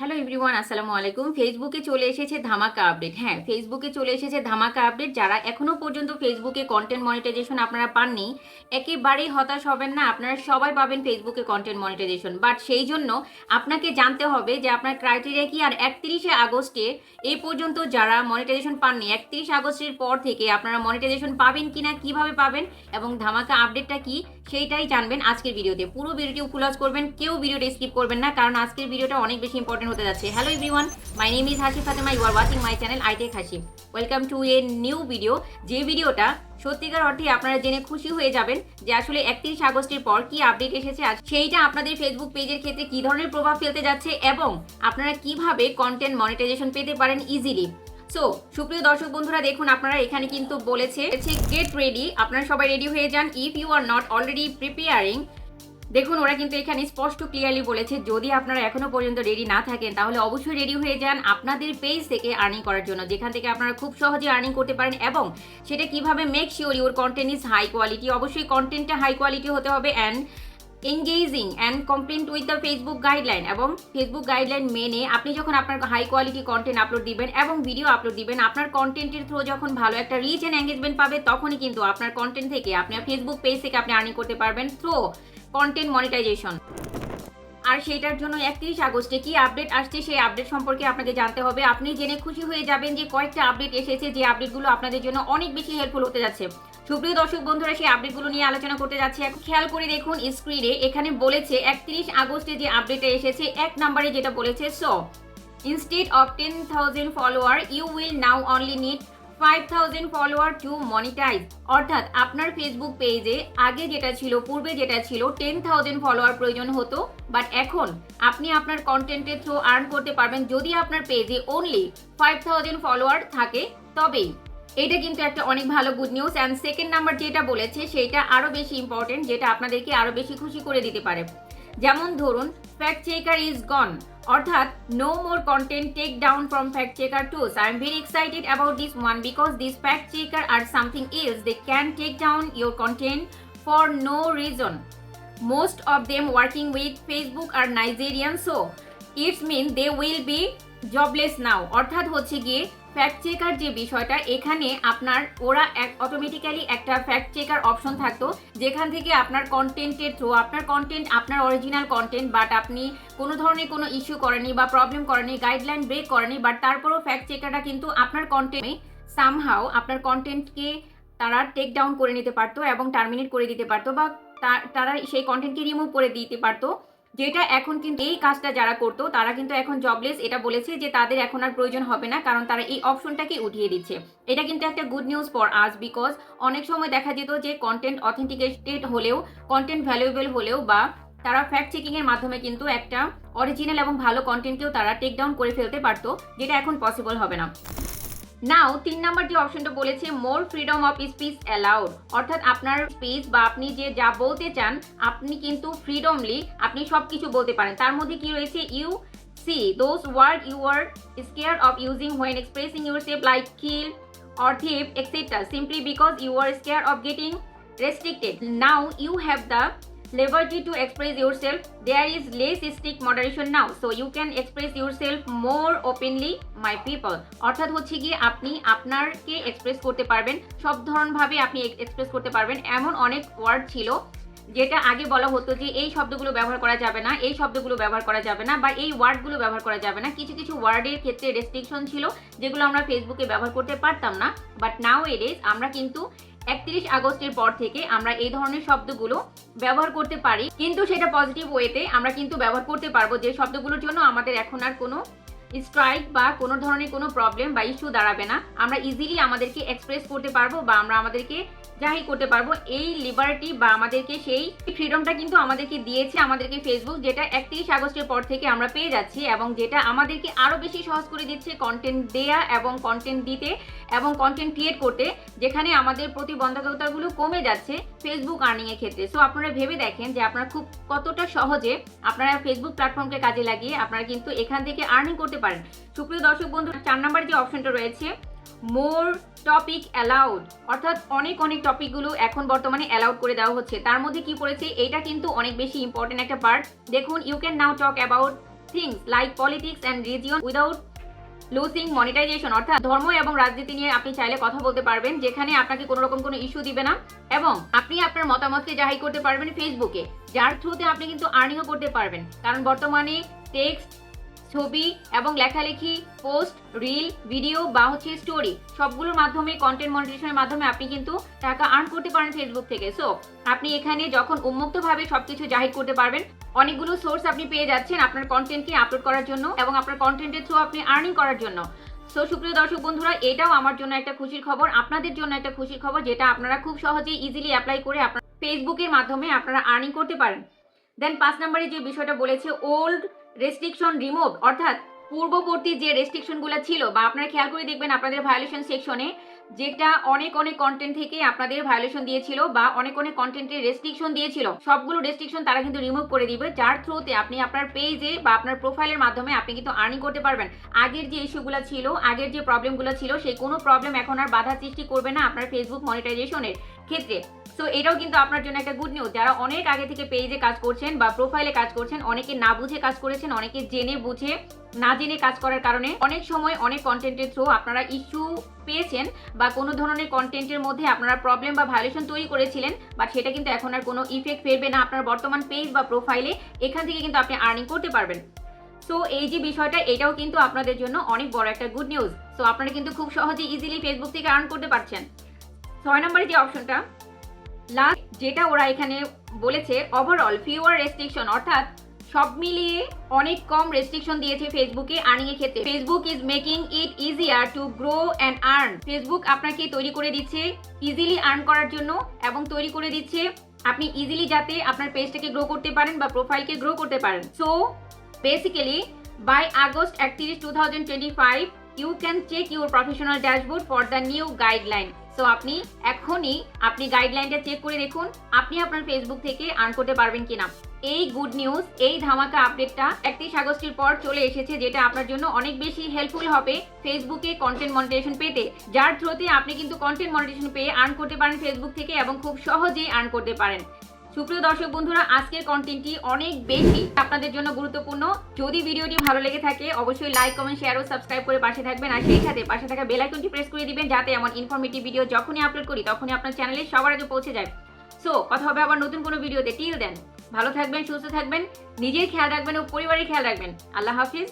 Hello everyone, আসসালামু আলাইকুম। ফেসবুকে চলে এসেছে ধামাকা আপডেট। হ্যাঁ, ফেসবুকে চলে এসেছে ধামাকা আপডেট। যারা এখনো পর্যন্ত ফেসবুকে কন্টেন্ট মনিটাইজেশন আপনারা পাননি, একেবারেই হতাশ হবেন না। আপনারা সবাই পাবেন ফেসবুকে কন্টেন্ট মনিটাইজেশন, বাট সেই জন্য আপনাকে জানতে হবে যে আপনার ক্রাইটেরিয়া কি। আর 31শে আগস্টে এই পর্যন্ত যারা মনিটাইজেশন পাননি, 31 আগস্টের পর থেকে আপনারা মনিটাইজেশন পাবেন কিনা, কিভাবে পাবেন এবং ধামাকা আপডেটটা কি সেইটাই জানবেন আজকের ভিডিওতে। পুরো ভিডিওটি ক্লোজ করবেন, কেউ ভিডিওটা স্কিপ করবেন না, কারণ আজকের ভিডিওটা অনেক বেশি ইম্পর্টেন্ট হতে যাচ্ছে। Hello everyone, my name is Hasi Fatema, you are watching my channel Itechhasi। Welcome to a new video, যে ভিডিওটা সত্যিকার অর্থে আপনারা জেনে খুশি হয়ে যাবেন যে আসলে 31 আগস্টের পর কি আপডেট এসেছে, সেইটা আপনাদের ফেসবুক পেজের ক্ষেত্রে কি ধরনের প্রভাব ফেলতে যাচ্ছে এবং আপনারা কিভাবে কন্টেন্ট মনিটাইজেশন পেতে পারেন ইজিলি। সো সুপ্রিয় দর্শক বন্ধুরা, দেখুন আপনারা এখানে কিন্তু বলেছে গেট রেডি, আপনারা সবাই রেডি হয়ে যান if you are not already preparing. দেখুন ওরা কিন্তু এখানে স্পষ্ট ক্লিয়ারলি বলেছে, যদি আপনারা এখনো পর্যন্ত রেডি না থাকেন তাহলে অবশ্যই রেডি হয়ে যান আপনাদের পেজ থেকে আর্নিং করার জন্য, যেখান থেকে আপনারা খুব সহজে আর্নিং করতে পারেন। এবং সেটা কিভাবে, make sure your content is high quality. অবশ্যই কন্টেন্টটা হাই কোয়ালিটি হতে হবে and engaging and complete with the Facebook guideline. এবং ফেসবুক গাইডলাইন মেনে আপনি যখন আপনার হাই কোয়ালিটি কন্টেন্ট আপলোড দিবেন এবং ভিডিও আপলোড দিবেন, আপনার কন্টেন্টের থ্রু যখন ভালো একটা রিচ অ্যান্ড এঙ্গেজমেন্ট পাবে, তখনই কিন্তু আপনার কন্টেন্ট থেকে আপনার ফেসবুক পেজ থেকে আপনি আর্নিং করতে পারবেন থ্রু কন্টেন্ট মনিটাইজেশন। আর সেইটার জন্য 31 আগস্টে কি আপডেট আসছে সেই আপডেট সম্পর্কে আপনাকে জানতে হবে। আপনি জেনে খুশি হয়ে যাবেন যে কয়েকটা আপডেট এসেছে, যে আপডেটগুলো আপনাদের জন্য অনেক বেশি হেল্পফুল হতে যাচ্ছে। সুপ্রিয় দর্শক বন্ধুরা, সেই আপডেটগুলো নিয়ে আলোচনা করতে যাচ্ছি। এখন খেয়াল করে দেখুন স্ক্রিনে, এখানে বলেছে 31 আগস্টে যে আপডেটটা এসেছে, এক নম্বরে যেটা বলেছে, so instead of 10,000 follower you will now only need 5,000 follower to monetize. অর্থাৎ আপনার ফেসবুক পেজে আগে যেটা ছিল, পূর্বে যেটা ছিল 10,000 ফলোয়ার প্রয়োজন হতো, বাট এখন আপনি আপনার কন্টেন্টের থ্রু আর্ন করতে পারবেন যদি আপনার পেজে অনলি 5,000 ফলোয়ার থাকে তবেই। এটা কিন্তু একটা অনেক ভালো good news. And second number যেটা বলেছে সেইটা আরও বেশি ইম্পর্টেন্ট, যেটা আপনাদেরকে আরও বেশি খুশি করে দিতে পারে। যেমন ধরুন, ফ্যাক্ট চেকার ইজ গন, অর্থাৎ no more content take down from fact checker tools. I am very excited about this one because this fact checker are something else, they can take down your content for no reason. Most of them working with Facebook are Nigerian, so it means they will be jobless now. অর্থাৎ হচ্ছে গিয়ে fact checker যে বিষয়টা, এখানে আপনার ওরা automatically একটা fact checker option থাকতো, যেখান থেকে আপনার কন্টেন্টের থ্রু, আপনার কন্টেন্ট আপনার অরিজিনাল কন্টেন্ট, বাট আপনি কোনো ধরনের কোনো ইস্যু করেনি বা প্রবলেম করেনি, গাইডলাইন ব্রেক করেনি, বাট তারপরও ফ্যাক্ট চেকারটা কিন্তু আপনার কন্টেন্টে সামহাও আপনার কন্টেন্টকে তারা টেক ডাউন করে নিতে পারতো এবং টার্মিনেট করে দিতে পারতো, বা তারা সেই কন্টেন্টকে রিমুভ করে দিতে পারতো। যেটা এখন কিন্তু এই কাজটা যারা করতো তারা কিন্তু এখন জবলেস। এটা বলেছে যে তাদের এখন আর প্রয়োজন হবে না, কারণ তারা এই অপশনটাকে উঠিয়ে দিচ্ছে। এটা কিন্তু একটা গুড নিউজ ফর আজ, বিকজ অনেক সময় দেখা যেত যে কন্টেন্ট অথেন্টিকেটেড হলেও, কন্টেন্ট ভ্যালুয়েবল হলেও, বা তারা ফ্যাক্ট চেকিং এর মাধ্যমে কিন্তু একটা অরিজিনাল এবং ভালো কন্টেন্টকেও তারা টেক ডাউন করে ফেলতে পারতো, যেটা এখন পসিবল হবে না। নাও 3 নাম্বার যে অপশনটা বলেছে, মোর ফ্রিডম অফ স্পিচ অ্যালাউড, অর্থাৎ আপনার স্পিচ বা আপনি যে যা বলতে চান আপনি কিন্তু ফ্রিডমলি আপনি সব কিছু বলতে পারেন। তার মধ্যে কি রয়েছে, you see those word you are scared of using when expressing yourself like kill or thief etc. simply because you are scared of getting restricted. Now you have the liberty to express yourself. There is less strict moderation now, so you can express yourself more openly, my people. অর্থাৎ হচ্ছে গিয়ে আপনি আপনারকে express করতে পারবেন, সব ধরনভাবে আপনি express করতে পারবেন। এমন অনেক ওয়ার্ড ছিল যেটা আগে বলা হতো যে এই শব্দগুলো ব্যবহার করা যাবে না, এই শব্দগুলো ব্যবহার করা যাবে না, বা এই ওয়ার্ডগুলো ব্যবহার করা যাবে না। কিছু কিছু ওয়ার্ডের ক্ষেত্রে রেস্ট্রিকশন ছিল যেগুলো আমরা ফেসবুকে ব্যবহার করতে পারতাম না, বাট নাও এডেজ আমরা কিন্তু 31 আগস্টের পর থেকে আমরা এই ধরনের শব্দগুলো ব্যবহার করতে পারি, কিন্তু সেটা পজিটিভ ওয়েতে আমরা কিন্তু ব্যবহার করতে পারবো, যে শব্দগুলোর জন্য আমাদের এখন আর কোনো স্ট্রাইক বা কোনো ধরনের কোনো প্রবলেম বা ইস্যু দাঁড়াবে না। আমরা ইজিলি আমাদেরকে এক্সপ্রেস করতে পারবো বা আমরা আমাদেরকে যাই করতে পারবো। এই লিবার্টি বা আমাদেরকে সেই ফ্রিডমটা কিন্তু আমাদেরকে দিয়েছে আমাদেরকে ফেসবুক, যেটা 31 আগস্টের পর থেকে আমরা পেয়ে যাচ্ছি, এবং যেটা আমাদেরকে আরও বেশি সহজ করে দিচ্ছে কন্টেন্ট দেয়া এবং কন্টেন্ট দিতে এবং কন্টেন্ট ক্রিয়েট করতে, যেখানে আমাদের প্রতিবন্ধকতাগুলো কমে যাচ্ছে ফেসবুক আর্নিংয়ের ক্ষেত্রে। সো আপনারা ভেবে দেখেন যে আপনারা খুব কতটা সহজে আপনারা ফেসবুক প্ল্যাটফর্মকে কাজে লাগিয়ে আপনারা কিন্তু এখান থেকে আর্নিং করতে পারেন। সুপ্রিয় দর্শক বন্ধু, 4 নম্বর যে অপশনটা রয়েছে, মোর টপিক অ্যালাউড, অর্থাৎ অনেক টপিকগুলো এখন বর্তমানে অ্যালাউড করে দেওয়া হচ্ছে। তার মধ্যে কি পড়েছে, এইটা কিন্তু অনেক বেশি ইম্পর্টেন্ট একটা পার্ট। দেখুন, you can now talk about things like politics and religion without losing monetization, অর্থাৎ ধর্ম এবং রাজনীতি নিয়ে আপনি চাইলে কথা বলতে পারবেন, যেখানে আপনাকে কোনো রকম কোনো ইস্যু দিবে না এবং আপনি আপনার মতামতকে জাহির করতে পারবেন ফেসবুকে, যার থ্রুতে আপনি কিন্তু আর্নিংও করতে পারবেন। কারণ বর্তমানে টেক্সট, ছবি এবং লেখালেখি, পোস্ট, রিল, ভিডিও বা হচ্ছে স্টোরি সবগুলোর মাধ্যমে কন্টেন্ট মনিটাইজেশনের মাধ্যমে আপনি কিন্তু টাকা আর্ন করতে পারেন ফেসবুক থেকে। সো আপনি এখানে যখন উন্মুক্তভাবে সবকিছু জাহির করতে পারবেন, অনেকগুলো সোর্স আপনি পেয়ে যাচ্ছেন আপনার কন্টেন্টকে আপলোড করার জন্য এবং আপনার কন্টেন্টের থ্রু আপনি আর্নিং করার জন্য। সো সুপ্রিয় দর্শক বন্ধুরা, এটাও আমার জন্য একটা খুশির খবর, আপনাদের জন্য একটা খুশির খবর, যেটা আপনারা খুব সহজেই ইজিলি অ্যাপ্লাই করে আপনার ফেসবুকের মাধ্যমে আপনারা আর্নিং করতে পারেন। দেন 5 নম্বরে যে বিষয়টা বলেছে, ওল্ড রেস্ট্রিকশন রিমুভ, অর্থাৎ পূর্ববর্তী যে রেস্ট্রিকশনগুলো ছিল বা আপনারা খেয়াল করে দেখবেন আপনাদের ভায়োলেশন সেকশনে, যেটা অনেক কন্টেন্ট থেকে আপনাদের ভায়োলেশন দিয়েছিল বা অনেক কন্টেন্টের রেস্ট্রিকশন দিয়েছিল, সবগুলো রেস্ট্রিকশন তারা কিন্তু রিমুভ করে দিবে, যার থ্রুতে আপনি আপনার পেজে বা আপনার প্রোফাইলের মাধ্যমে আপনি কিন্তু আর্নিং করতে পারবেন। আগের যে ইস্যুগুলো ছিল, আগের যে প্রবলেমগুলো ছিল, সেই কোনো প্রবলেম এখন আর বাধা সৃষ্টি করবে না আপনার ফেসবুক মনিটাইজেশনের ক্ষেত্রে। সো এটাও কিন্তু আপনার জন্য একটা গুড নিউজ। যারা অনেক আগে থেকে পেজে কাজ করছেন বা প্রোফাইলে কাজ করছেন, অনেকে না বুঝে কাজ করেছেন, অনেকে জেনে বুঝে না জেনে কাজ করার কারণে অনেক সময় অনেক কন্টেন্টের থ্রু আপনারা ইস্যু পেয়েছেন বা কোনো ধরনের কন্টেন্টের মধ্যে আপনারা প্রবলেম বা ভায়োলেশন তৈরি করেছিলেন, বাট সেটা কিন্তু এখন আর কোনো ইফেক্ট ফেলবে না আপনার বর্তমান পেজ বা প্রোফাইলে। এখান থেকে কিন্তু আপনি আর্নিং করতে পারবেন। সো এই যে বিষয়টা, এটাও কিন্তু আপনাদের জন্য অনেক বড় একটা গুড নিউজ। সো আপনারা কিন্তু খুব সহজে ইজিলি ফেসবুক থেকে আর্ন করতে পারছেন। 6 নম্বরে যে অপশনটা লাস্ট, যেটা ওরা এখানে বলেছে, ওভারঅল ফিউয়ার রেস্ট্রিকশন, অর্থাৎ সব মিলিয়ে অনেক কম রেস্ট্রিকশন দিয়েছে ফেসবুকে আর্নিং এর ক্ষেত্রে। Facebook is making it easier to grow and earn. Facebook আপনাকে তৈরি করে দিচ্ছে ইজিলি আর্ন করার জন্য এবং তৈরি করে দিচ্ছে আপনি ইজিলি যাতে আপনার পেজটাকে গ্রো করতে পারেন বা প্রোফাইলকে গ্রো করতে পারেন। So basically by August 31, 2025 you can check your professional dashboard for the new guideline. So আপনি এখনই আপনি গাইডলাইনটা চেক করে দেখুন আপনি আপনার ফেসবুক থেকে আর্ন করতে পারবেন কিনা। এই গুড নিউজ, এই ধামাকা আপডেটটা 31 আগস্টের পর চলে এসেছে, যেটা আপনার জন্য অনেক বেশি হেল্পফুল হবে ফেসবুকে কন্টেন্ট মনিটাইজেশন পেতে, যার থ্রুতে আপনি কিন্তু কন্টেন্ট মনিটাইজেশন পেয়ে আর্ন করতে পারেন ফেসবুক থেকে এবং খুব সহজেই আর্ন করতে পারেন। সুপ্রিয় দর্শক বন্ধুরা, আজকের কন্টেন্টটি অনেক বেশি আপনাদের জন্য গুরুত্বপূর্ণ। যদি ভিডিওটি ভালো লেগে থাকে অবশ্যই লাইক, কমেন্ট, শেয়ার ও সাবস্ক্রাইব করে পাশে থাকবেন, আর সেই সাথে পাশে থাকা বেল আইকনটি প্রেস করে দিবেন, যাতে এমন ইনফরমেটিভ ভিডিও যখনই আপলোড করি তখনই আপনার চ্যানেলে সবার আগে পৌঁছে যায়। সো কথা হবে আবার নতুন কোনো ভিডিওতে। টিল দেন ভালো থাকবেন, সুস্থ থাকবেন, নিজের খেয়াল রাখবেন ও পরিবারের খেয়াল রাখবেন। আল্লাহ হাফিজ।